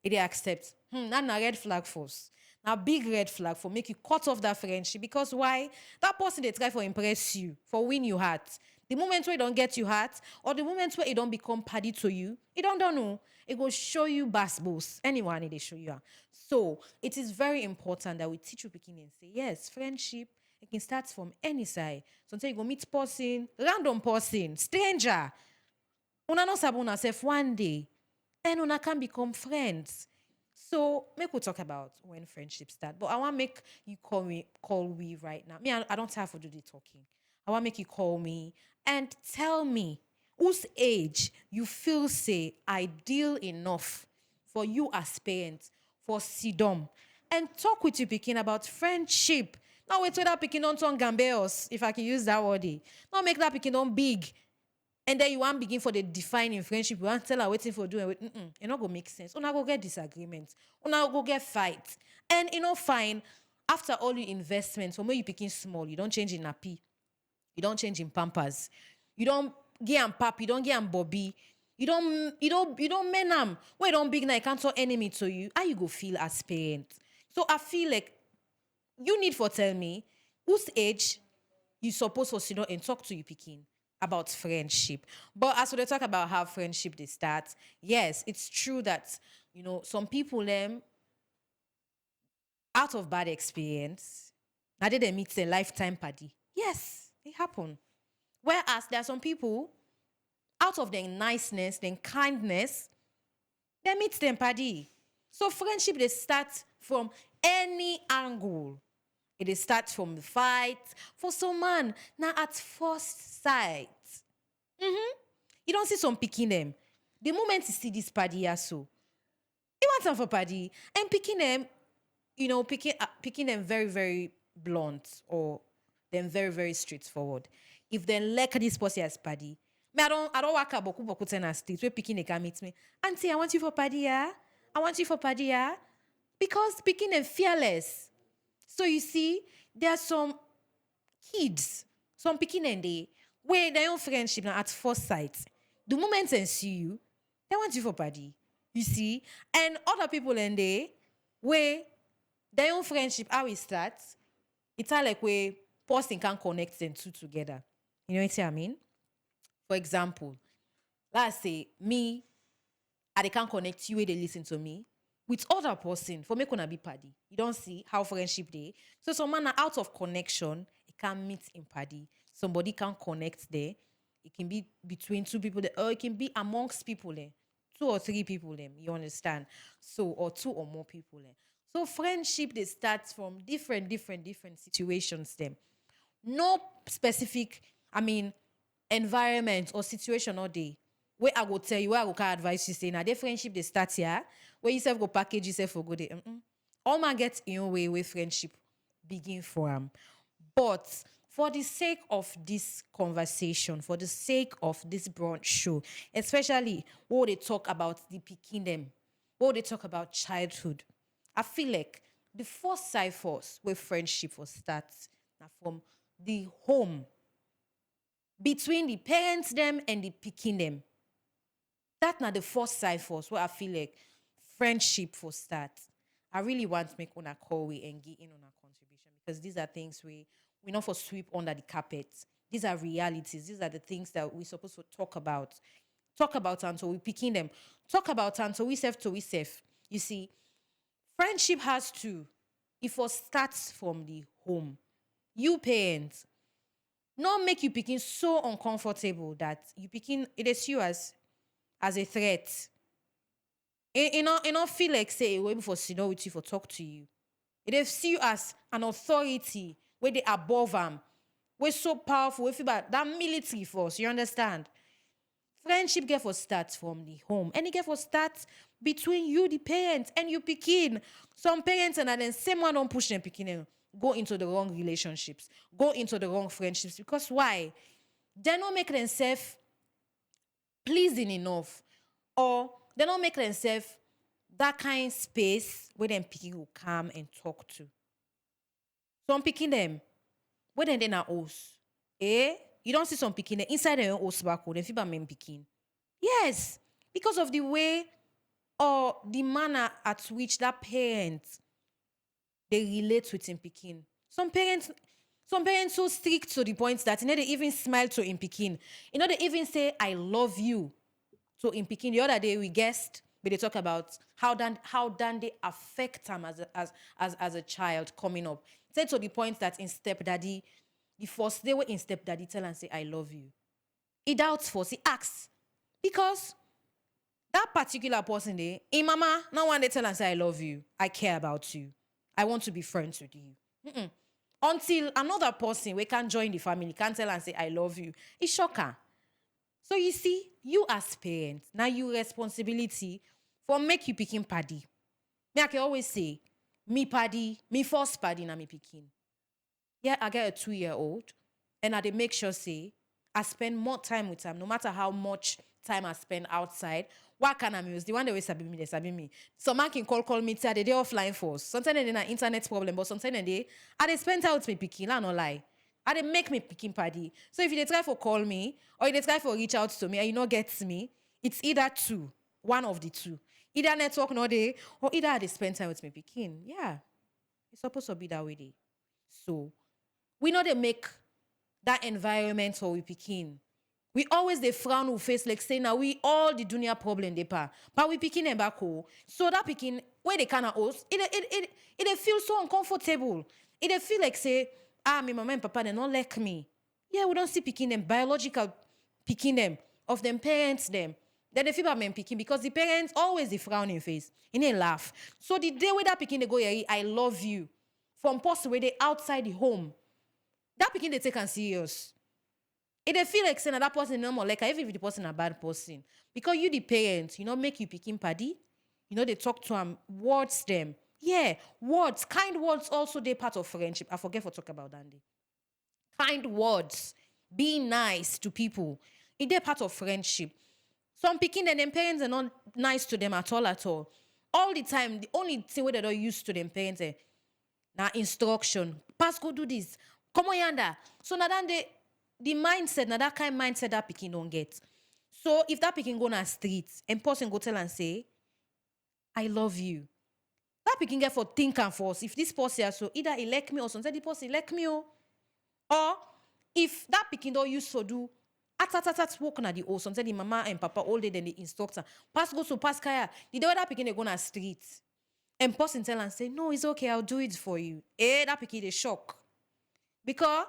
they accept. That's a red flag for us. Now big red flag for make you cut off that friendship. Because why? That person they try for impress you, for win your heart. The moment where it don't get your heart, or the moment where it don't become party to you, it don't know. It will show you bass boss. Anyone they show you. So it is very important that we teach you beginning and say, yes, friendship, it can start from any side. Sometimes you go meet person, random person, stranger. Una no sabi una self one day. And una can become friends. So make we talk about when friendships start. But I want to make you call we right now. Me, I don't have to do the talking. I want to make you call me and tell me whose age you feel say ideal enough for you as parents for Sidom and talk with you picking about friendship. Now wait till that picking on turn gambeos, if I can use that word. Now make that picking on big. And then you want begin for the defining friendship. You want tell her waiting for doing. It not go make sense. Una go get disagreements. Una go get fight. And fine. After all your investments, from when you picking small, you don't change in nappy. You don't change in pampers. You don't get and pap. You don't get and bobby. You don't men them. When you don't big now, you can't turn enemy to you. How you go feel as parent? So I feel like you need for tell me whose age you supposed to sit down and talk to you picking about friendship. But as we talk about how friendship they start, yes, it's true that some people them out of bad experience, now they meet a lifetime party. Yes, it happened. Whereas there are some people out of their niceness, their kindness, they meet them party. So friendship they start from any angle. It starts from the fight. For some man, now at first sight. You don't see some picking them. The moment you see this party, so want them for paddy. And picking them, picking them very, very blunt or them very, very straightforward. If they like this pussy as paddy, me, I don't work out boku ten street where picking can meet me. Auntie, I want you for paddy, yeah? I want you for paddy, yeah? Because picking them fearless. So you see, there are some kids, some picking and they where their own friendship now at first sight. The moment they see you, they want you for paddy. You see? And other people and they where their own friendship, how it starts, it's all like where person can connect them two together. You know what I mean? For example, let's say me, I can't connect you where they listen to me with other person for me gonna be paddy. You don't see how friendship day. So some man are out of connection, it can meet in paddy. Somebody can connect there. It can be between two people there, or it can be amongst people there. Two or three people there. You understand? So or two or more people there. So friendship they starts from different situations them. No specific, environment or situation all day. Where I go tell you, where I go can advise you say, now their friendship they start here, where you self go package yourself for good day. All man get in your way where friendship begin from. But for the sake of this conversation, for the sake of this brunch show, especially what they talk about the picking them, what they talk about childhood, I feel like the first ciphers where friendship was start now from the home between the parents them and the picking them. That not the first ciphers where I feel like friendship for start. I really want to make una call we and get in on our contribution because these are things we not for sweep under the carpet. These are realities. These are the things that we're supposed to talk about. Talk about until we picking them. Talk about until we self to we self. You see, friendship has to, if it starts from the home. You parents, not make you picking so uncomfortable that you picking it is you as a threat. It not feel like say wait before sit down with you for talk to you. It is see you as an authority where they above them. We're so powerful. We feel about that military force. You understand? Friendship get for start from the home. And it get for start between you, the parents, and you picking. Some parents and then same one don't push them picking go into the wrong relationships, go into the wrong friendships. Because why? They don't make themselves pleasing enough. Or they don't make themselves that kind of space where them picking will come and talk to. So I'm picking them. Where then they are host. You don't see some picking them inside their own host back home. They feel about men picking. Yes. Because of the way or the manner at which that parent they relate with him picking. Some parents so strict to the point that they even smile to him picking. They even say I love you. So in Peking, the other day we guessed, but they talk about how they affect him as a child coming up. Said to the point that in stepdaddy, the first day we in stepdaddy tell and say I love you. He doubts first, he asks. Because that particular person there, in mama, now one day tell and say I love you, I care about you, I want to be friends with you. Until another person we can join the family, can tell and say I love you. It's shocker. So you see, you as parents, now you responsibility for make you picking paddy. Me I can always say, me paddy, me first paddy na me picking. Yeah, I get a 2-year-old, and I dey make sure say I spend more time with them, no matter how much time I spend outside. What can I use? The one they always sabi me, they sabi me. Some man can call me, say they offline force. Sometimes they an internet problem, but sometimes I spend time with me picking, I no lie. I they make me picking party. So if you try for call me or you try for reach out to me and you not get me, it's either two, one of the two. Either network no day or either they spend time with me picking. Yeah, it's supposed to be that way. Day. So we know they make that environment for we picking. We always they frown we face like say now we all the dunya problem they pa. But we picking them back home. So that picking where they cannot host, it feel so uncomfortable. It feel like say my mama and papa, they don't like me. Yeah, we don't see picking them, biological picking them, of them parents them. Then they feel about men picking because the parents always the frowning face. And they laugh. So the day where that picking they go, yeah, I love you. From person where they outside the home. That picking they take and serious. If they feel like saying that person no more like even if the person a bad person. Because you the parents, make you picking paddy. They talk to them, words them. Yeah, words, kind words also they part of friendship. I forget to talk about that. Kind words, being nice to people, they part of friendship. Some picking and them parents are not nice to them at all at all. All the time, the only thing where they don't use to them parents now instruction. Pass go do this. Come on yanda. So now then the mindset, now that kind of mindset that picking don't get. So if that picking go na street and person go tell and say, I love you. That picking get for think and force. If this person so either elect me or something, the person elect me or if that picking don't use to do at walk na the old something the mama and papa all day then the instructor pass go to pass kaya the day that picking they go na street and person tell and say no it's okay I'll do it for you that picking they shock because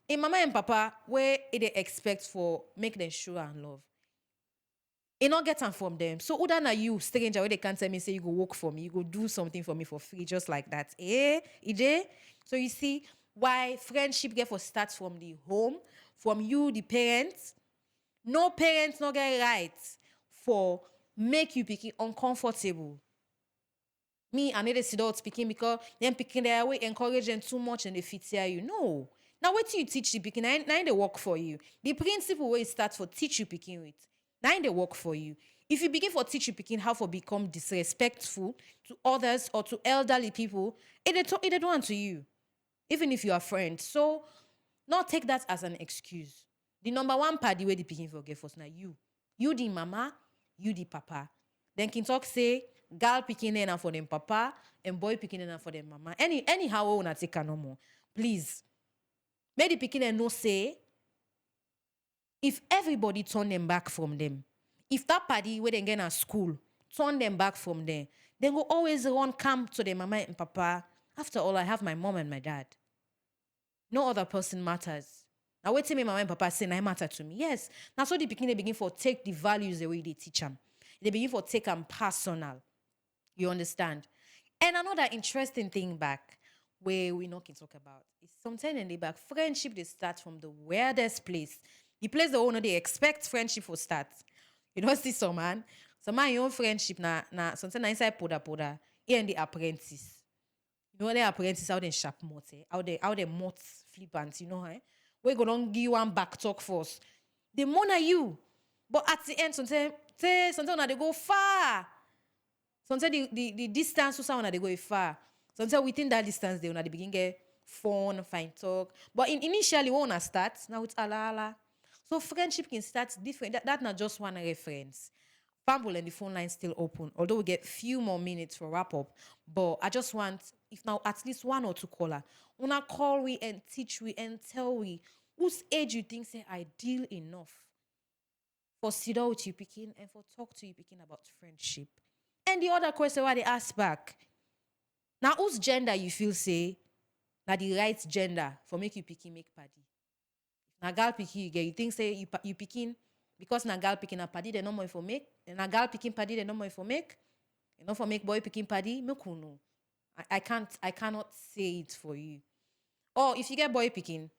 in mama and papa where they expect for make them show and love it not get them from them. So other than you, stranger, where they can't tell me, say you go work for me, you go do something for me for free, just like that. Ije? So you see why friendship get for start from the home, from you, the parents. No parents not get right for make you picking uncomfortable. Me, I need to sit out speaking because them picking their way encourage them too much and they fit here you. No. Now what you teach the picking, now they work for you. The principle where it starts for teach you picking with. Now they work for you. If you begin for teach you picking how to become disrespectful to others or to elderly people, it don't want to you. Even if you are friends. So not take that as an excuse. The number one party where the picking for get first now you. You the mama, you the papa. Then can talk say girl picking in for them papa and boy picking in for them mama. Anyhow we wanna take no more. Please. Make the picking and no say if everybody turn them back from them, if that party where they get at school turn them back from there, they will always run come to their mama and papa. After all, I have my mom and my dad. No other person matters. Now wait till me mama and papa say I matter to me. Yes. Now so they begin for take the values the way they teach them. They begin for take them personal. You understand? And another interesting thing back where we not can talk about is sometimes in the back, friendship they start from the weirdest place. The place the owner they expect friendship will start. You don't see some man your own friendship na sometimes na inside poda here and the apprentice. You know the apprentice how they sharp mouth, how they mouth flippant, we go don't give one back talk first. They monitor you. But at the end, sometimes they go far. Sometimes the distance to someone they go far. Sometimes within that distance, they begin get phone, fine talk. But initially, we wanna start now it's ala. So friendship can start different. That not just one reference. Fumble and the phone line still open. Although we get few more minutes for wrap up. But I just want, if now at least one or two caller, wanna call we and teach we and tell we whose age you think say ideal enough for sit down with you picking and for talk to you picking about friendship. And the other question why they ask back, now whose gender you feel say now the right gender for make you picking make party? Now girl picking you get you think say you picking because na girl picking a party they no more for make and na girl picking party they no more for make and not for make boy picking party make who know. I cannot say it for you. Or if you get boy picking,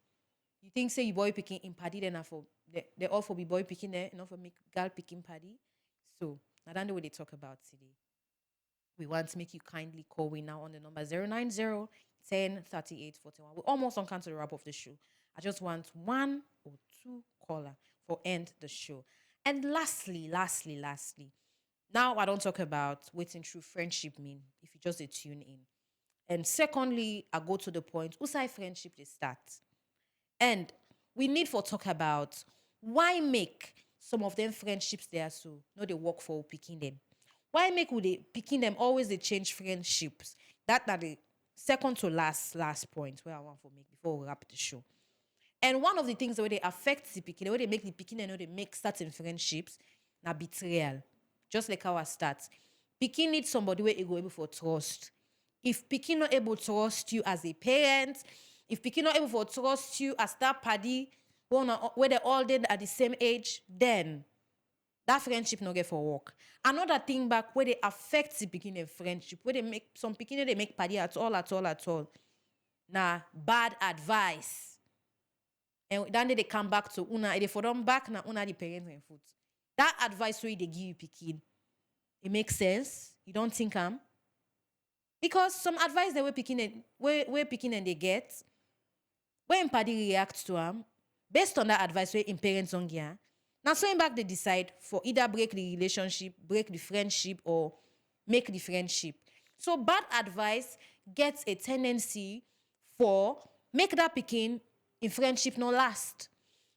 you think say you boy picking in party then for they all for be boy picking there and not for make girl picking party. So now that's the way they talk about today. We want to make you kindly call we now on the number 090 10 38 41. We're almost on count to the wrap of the show. I just want one or two caller for end the show. And lastly, now I don't talk about waiting through friendship mean if you just tune in. And secondly, I go to the point, whose side friendship they start. And we need for talk about why make some of them friendships there so no they work for picking them. Why make would they picking them always they change friendships? That the second to last point where I want to make before we wrap the show. And one of the things where they affect the picking, the way they make the picking and they make certain friendships, now betrayal. Just like how I start. Picking needs somebody where you go able for trust. If picking not able to trust you as a parent, if picking not able to trust you as that party, where they all did at the same age, then that friendship no get for work. Another thing back where they affect the beginning of friendship, where they make some beginning they make party at all. Nah, bad advice. And then they come back to una, they for them back na una the parents and foot. That advice where they give you picking, it makes sense. You don't think because some advice they were picking and they get, when party reacts to based on that advice where in parents on gear. Now so in back they decide for either break the relationship, break the friendship, or make the friendship. So bad advice gets a tendency for make that picking in friendship not last.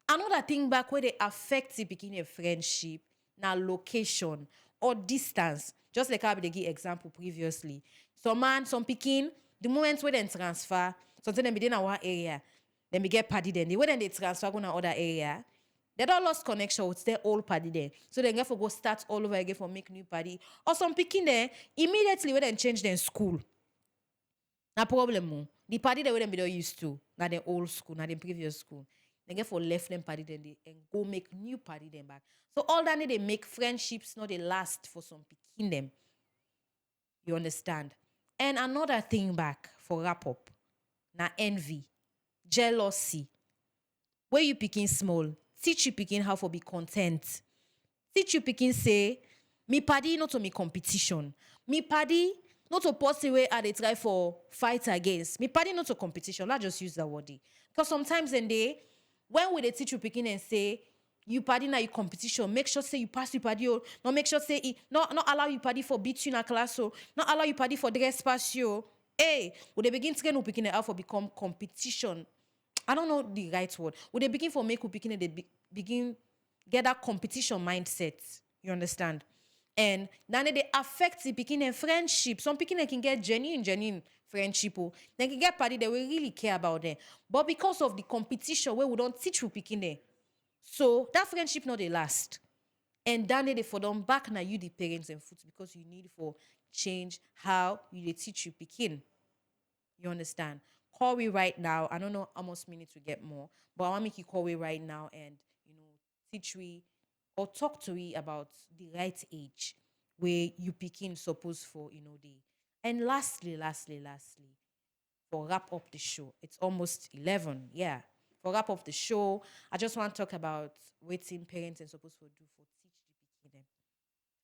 Another thing back where they affect the beginning of friendship, now location or distance. Just like how they give example previously. Some man, some picking, the moment where they transfer, something them be in our area, then we get party then. The way then they transfer go to other area, they don't lost connection with their old party there. So they get for go start all over again for make new party. Or some picking there, immediately when they change their school. Na problem o. The party that we them be don't used to, na the old school, na the previous school. They get for left them party then they and go make new party them back. So all that they make friendships not they last for some picking them. You understand? And another thing back for wrap up, na envy, jealousy. Where you picking small, teach you picking how for be content. Teach you picking say, me paddy not to me competition. Me paddy not to post way I they try for fight against. Me paddy not to competition. Let's just use that word. Because sometimes in they, when we they teach you picking and say, you paddy na you competition, make sure say you pass you paddy or no make sure say not allow you paddy for beat you in a class or not allow you paddy for dress pass you. Hey, when they begin to get no picking it out for become competition. I don't know the right word. When they begin for make picking they begin get that competition mindset. You understand? And then they affect the picking and friendship. Some picking they can get genuine friendship. Oh. They can get party they will really care about them. But because of the competition where we don't teach you picking there, so that friendship not they last. And then they for them back now you the parents and foot because you need for change how you they teach you picking. You understand? Call me right now. I don't know how much minutes we get more, but I want to make you call me right now and teach we or talk to we about the right age where you picking suppose for the. And lastly, for wrap up the show, it's almost 11. Yeah. For wrap up the show, I just want to talk about waiting parents and supposed to do for teach the picking them.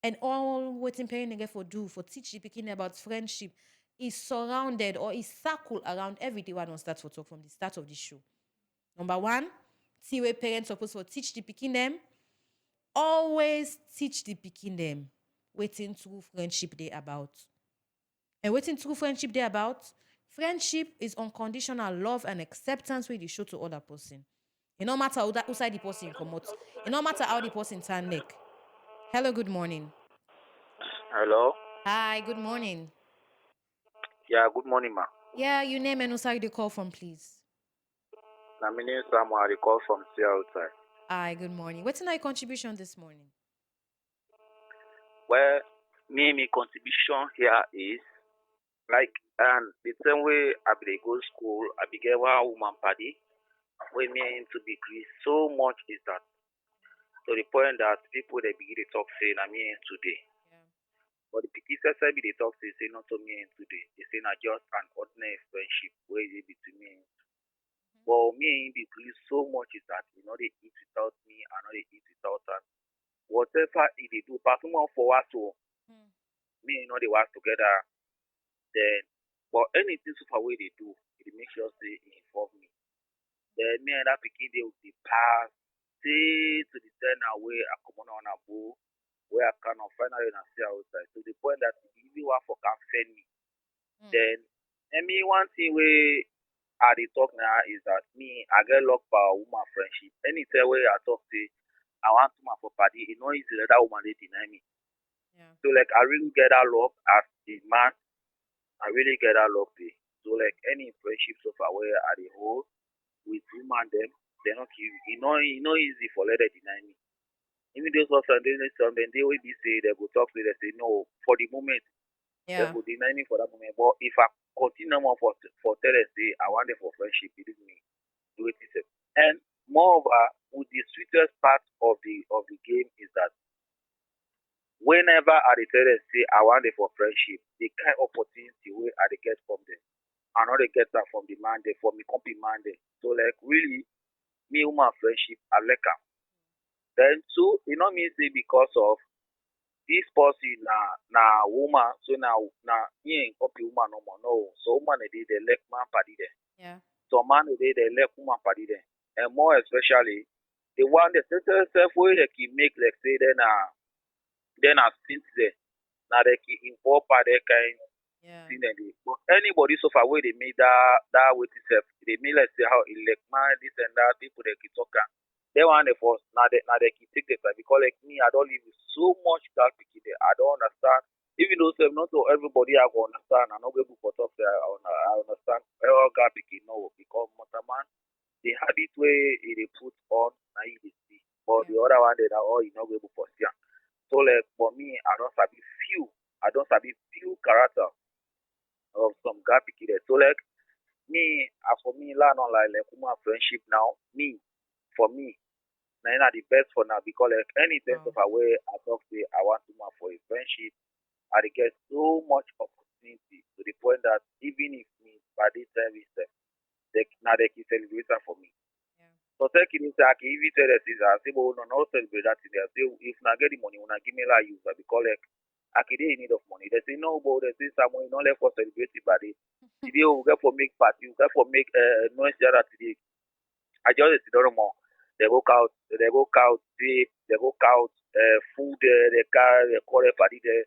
And all waiting parent get for do for teach the picking about friendship is surrounded or is circled around everything one on start for talk from the start of the show. Number one, see where parents supposed to teach the picking them. Always teach the picking them. Waiting true friendship they about. And waiting true friendship they about. Friendship is unconditional love and acceptance where you show to other person. It no matter who side the person come out. It no matter how the person turn neck. Hello, good morning. Hello. Hi, good morning. Yeah, good morning, ma. Yeah, you name and who side the call from, please. My name is Samuel. I call from outside. Hi, good morning. What's my contribution this morning? Well, me contribution here is like the same way I be go school, I be get one woman party. When me into decrease so much is that to the point that people they begin to talk say na me ain't today. Yeah. But the picky say be they talk say not to me ain't today. They say na just an ordinary friendship where it between me. But me in decrease so much is that they eat without me, I know they eat without her. Whatever they do, perform for us to Hmm. me, they work together. Then, but anything so far way they do, it make sure they involve me. Then me and that picking they will be pass, say to the turn away, I come on a bow, where I cannot finally not see outside. To the point that if you want for can fend me. Hmm. Then, and me one thing way I dey talk now is that me, I get locked by a woman friendship. Anytime where I talk to, I want to my for party, it no easy that woman they deny me. Yeah. So like I really get that love as a man. I really get that love day. So like any friendship so far where I the hold with woman them, they not give it no easy for let them deny me. Even those also they will be say they go talk to they say no for the moment they Yeah. go deny me for that moment. But if I continue more for tell them say I want them for friendship, believe me, do it itself. And moreover, with the sweetest part of the game is that whenever I dey tell them say I want them for friendship, the kind opportunity where I dey get from them, I know they get that from the man there, from the company man there. So like really, me woman friendship, I like am. Then two, mean say because of this person na woman, so now he ain't copy woman no more. No, so woman they let man party there. Yeah. So man they let woman party there, and more especially the one the certain self way they can make like say then since there now they can involve by that kind Yeah. thing and but anybody so far where they made that with itself, they made like say how elect man this and that people they can talk. They want the first now they can take the time because like me I don't live with so much dark people there. I don't understand. Even though say not to everybody I go understand. I'm not able to talk there. I understand. All God no because man the habit way they put on now you dey see. But the Yeah. other one they are all you not able to see. So like for me I don't sabi few. I don't sabi few character of some guy pikin there. So like me, as for me, learn on like human friendship now. Me, for me, now the best for now because like any sense Wow. of a way I talk say I want to for a friendship, I dey get so much opportunity to the point that even if me by this service, they now they can celebrate am for me. Yeah. So take it inside, I can even tell the sister, I say, well, no celebrate that today. I say, if I get the money, when I give me like use, because like, I can in need of money. They say, no, but they say, someone, not left for celebrate it, but today we get for make party, we get for make noise there today. I just sit down more. They go out, they go out, food, they car, they call it party there.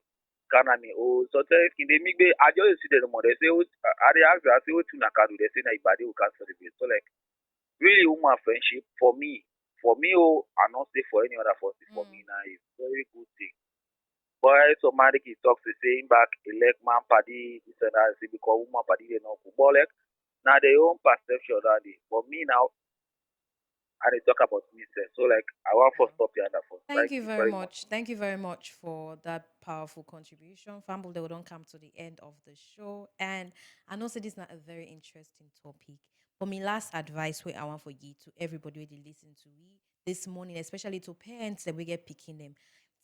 Can I mean, oh, so they make me, I just sit there more. They say, I ask, I say, what you na can do? They say, na ibadi we can celebrate. So like, really human friendship for me oh I not say for any other person for me Mm. now is very good thing. But somebody he talks the same back elect man party this and that say because woman party they not good. But like now their own perception that day. For me now I dey talk about me sef. So like I want Yeah. to stop here and that first. Thank Thank you you very very much. much. Thank you very much for that powerful contribution. Famble, they don't come to the end of the show. And I know say this is not a very interesting topic. But my last advice where I want for you to everybody where they listen to me this morning, especially to parents that we get picking them.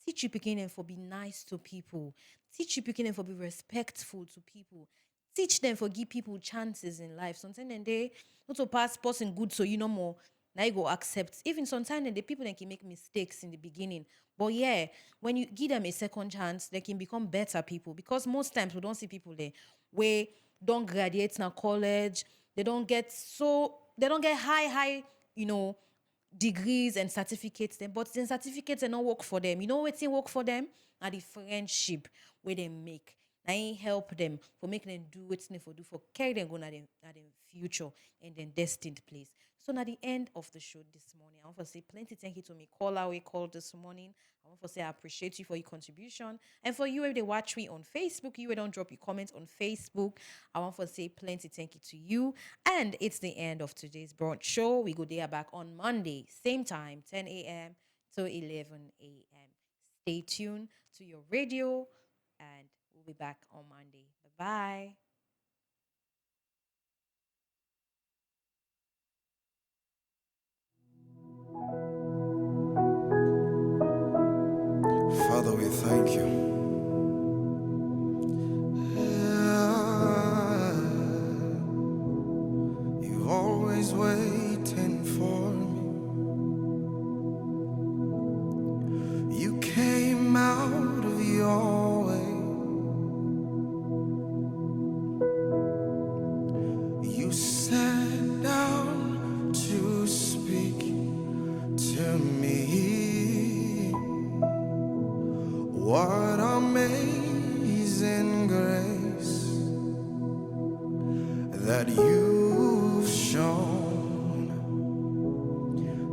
Teach you picking them for be nice to people. Teach you picking them for be respectful to people. Teach them for give people chances in life. Sometimes then they not to pass person good so you know more. Now you go accept. Even sometimes the people that can make mistakes in the beginning. But yeah, when you give them a second chance, they can become better people. Because most times we don't see people there where don't graduate now college, they don't get high, you know, degrees and certificates them, but then certificates and not work for them. You know what thing work for them? Are the friendship where they make. I ain't help them for making them do what they for do for carry them go na them future and then destined place. So now the end of the show this morning, I want to say plenty thank you to me caller we called this morning. I want to say I appreciate you for your contribution. And for you if they watch me on Facebook, you don't drop your comments on Facebook. I want to say plenty thank you to you. And it's the end of today's Brunch show. We go there back on Monday, same time, 10 a.m. to 11 a.m. Stay tuned to your radio and we'll be back on Monday. Bye bye. Father, we thank you. You're always waiting for me. You came out of your way. You sat down to speak to me. What amazing grace that you've shown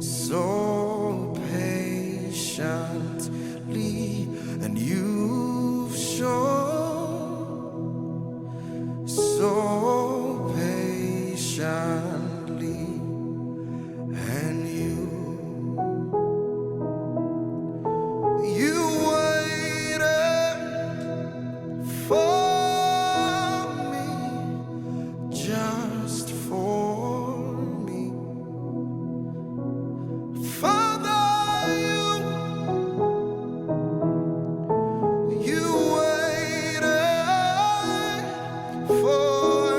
so patiently, and you've shown so patiently, and you waited for me, just for me. Father, you waited for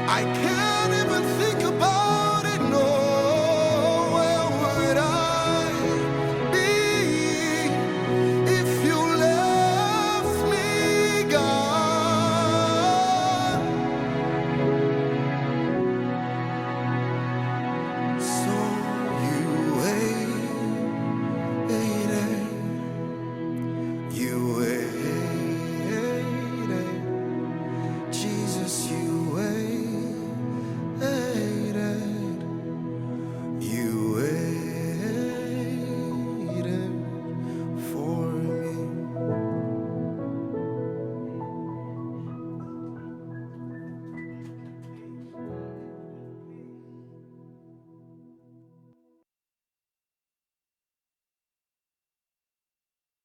I